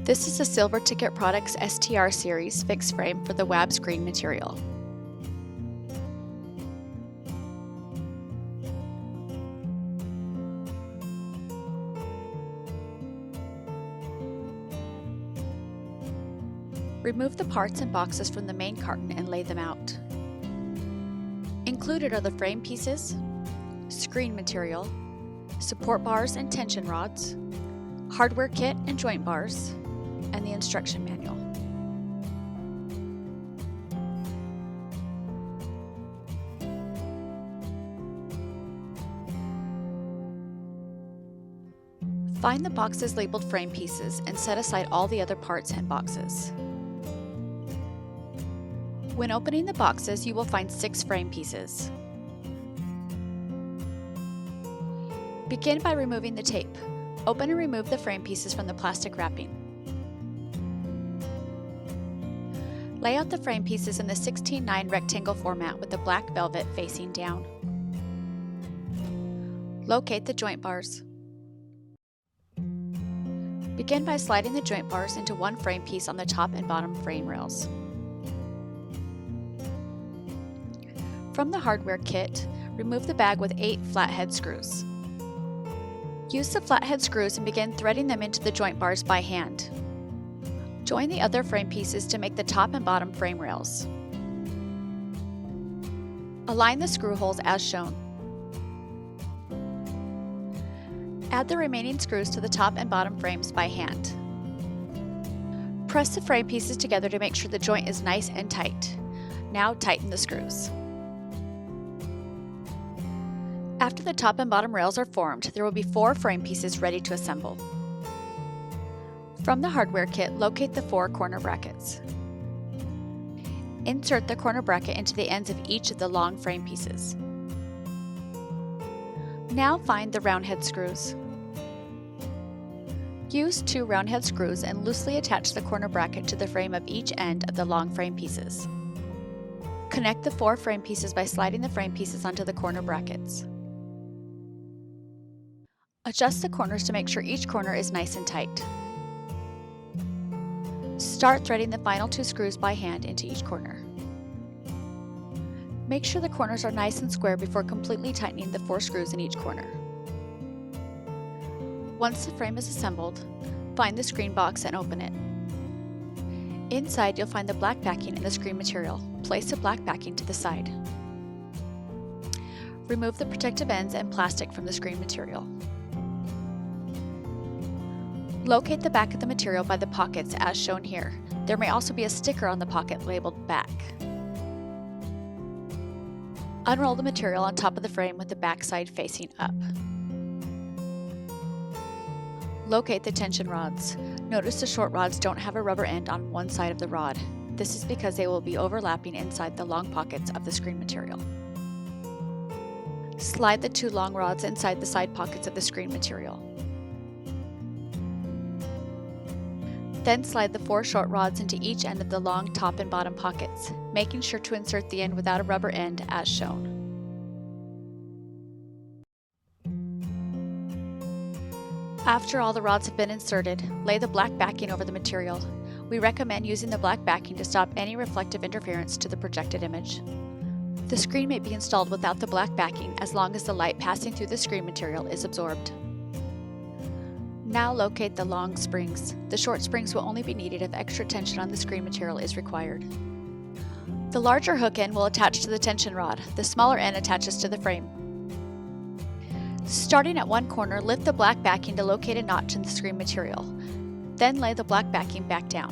This is a Silver Ticket Products STR series fixed frame for the WAB screen material. Remove the parts and boxes from the main carton and lay them out. Included are the frame pieces, screen material, support bars and tension rods, hardware kit and joint bars, and the instruction manual. Find the boxes labeled frame pieces and set aside all the other parts and boxes. When opening the boxes, you will find 6 frame pieces. Begin by removing the tape. Open and remove the frame pieces from the plastic wrapping. Lay out the frame pieces in the 16:9 rectangle format with the black velvet facing down. Locate the joint bars. Begin by sliding the joint bars into one frame piece on the top and bottom frame rails. From the hardware kit, remove the bag with 8 flathead screws. Use the flathead screws and begin threading them into the joint bars by hand. Join the other frame pieces to make the top and bottom frame rails. Align the screw holes as shown. Add the remaining screws to the top and bottom frames by hand. Press the frame pieces together to make sure the joint is nice and tight. Now tighten the screws. After the top and bottom rails are formed, there will be 4 frame pieces ready to assemble. From the hardware kit, locate the 4 corner brackets. Insert the corner bracket into the ends of each of the long frame pieces. Now find the round head screws. Use 2 round head screws and loosely attach the corner bracket to the frame of each end of the long frame pieces. Connect the 4 frame pieces by sliding the frame pieces onto the corner brackets. Adjust the corners to make sure each corner is nice and tight. Start threading the final 2 screws by hand into each corner. Make sure the corners are nice and square before completely tightening the 4 screws in each corner. Once the frame is assembled, find the screen box and open it. Inside, you'll find the black backing and the screen material. Place the black backing to the side. Remove the protective ends and plastic from the screen material. Locate the back of the material by the pockets as shown here. There may also be a sticker on the pocket labeled back. Unroll the material on top of the frame with the back side facing up. Locate the tension rods. Notice the short rods don't have a rubber end on one side of the rod. This is because they will be overlapping inside the long pockets of the screen material. Slide the 2 long rods inside the side pockets of the screen material. Then slide the 4 short rods into each end of the long top and bottom pockets, making sure to insert the end without a rubber end as shown. After all the rods have been inserted, lay the black backing over the material. We recommend using the black backing to stop any reflective interference to the projected image. The screen may be installed without the black backing as long as the light passing through the screen material is absorbed. Now locate the long springs. The short springs will only be needed if extra tension on the screen material is required. The larger hook end will attach to the tension rod. The smaller end attaches to the frame. Starting at one corner, lift the black backing to locate a notch in the screen material. Then lay the black backing back down.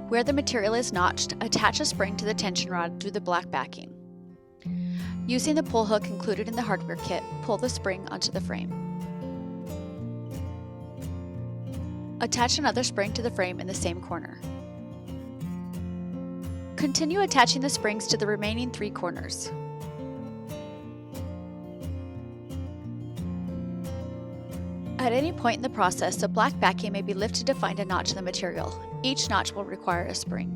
Where the material is notched, attach a spring to the tension rod through the black backing. Using the pull hook included in the hardware kit, pull the spring onto the frame. Attach another spring to the frame in the same corner. Continue attaching the springs to the remaining 3 corners. At any point in the process, the black backing may be lifted to find a notch in the material. Each notch will require a spring.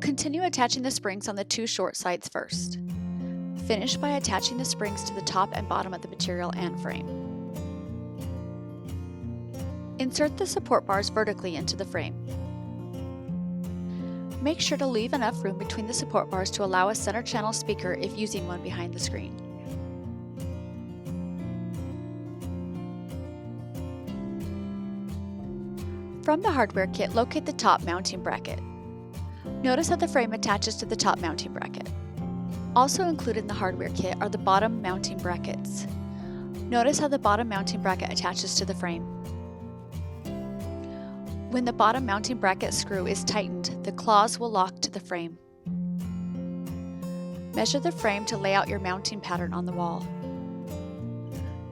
Continue attaching the springs on the 2 short sides first. Finish by attaching the springs to the top and bottom of the material and frame. Insert the support bars vertically into the frame. Make sure to leave enough room between the support bars to allow a center channel speaker if using one behind the screen. From the hardware kit, locate the top mounting bracket. Notice how the frame attaches to the top mounting bracket. Also included in the hardware kit are the bottom mounting brackets. Notice how the bottom mounting bracket attaches to the frame. When the bottom mounting bracket screw is tightened, the claws will lock to the frame. Measure the frame to lay out your mounting pattern on the wall.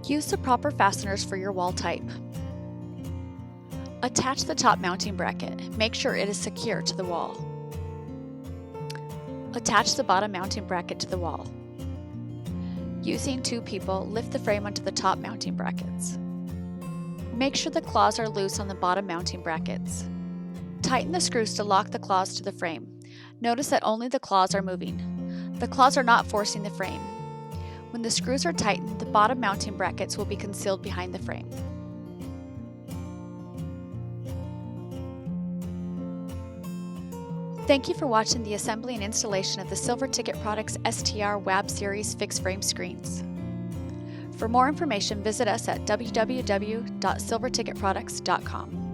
Use the proper fasteners for your wall type. Attach the top mounting bracket. Make sure it is secure to the wall. Attach the bottom mounting bracket to the wall. Using two people, lift the frame onto the top mounting brackets. Make sure the claws are loose on the bottom mounting brackets. Tighten the screws to lock the claws to the frame. Notice that only the claws are moving. The claws are not forcing the frame. When the screws are tightened, the bottom mounting brackets will be concealed behind the frame. Thank you for watching the assembly and installation of the Silver Ticket Products STR WAB Series fixed frame screens. For more information, visit us at www.silverticketproducts.com.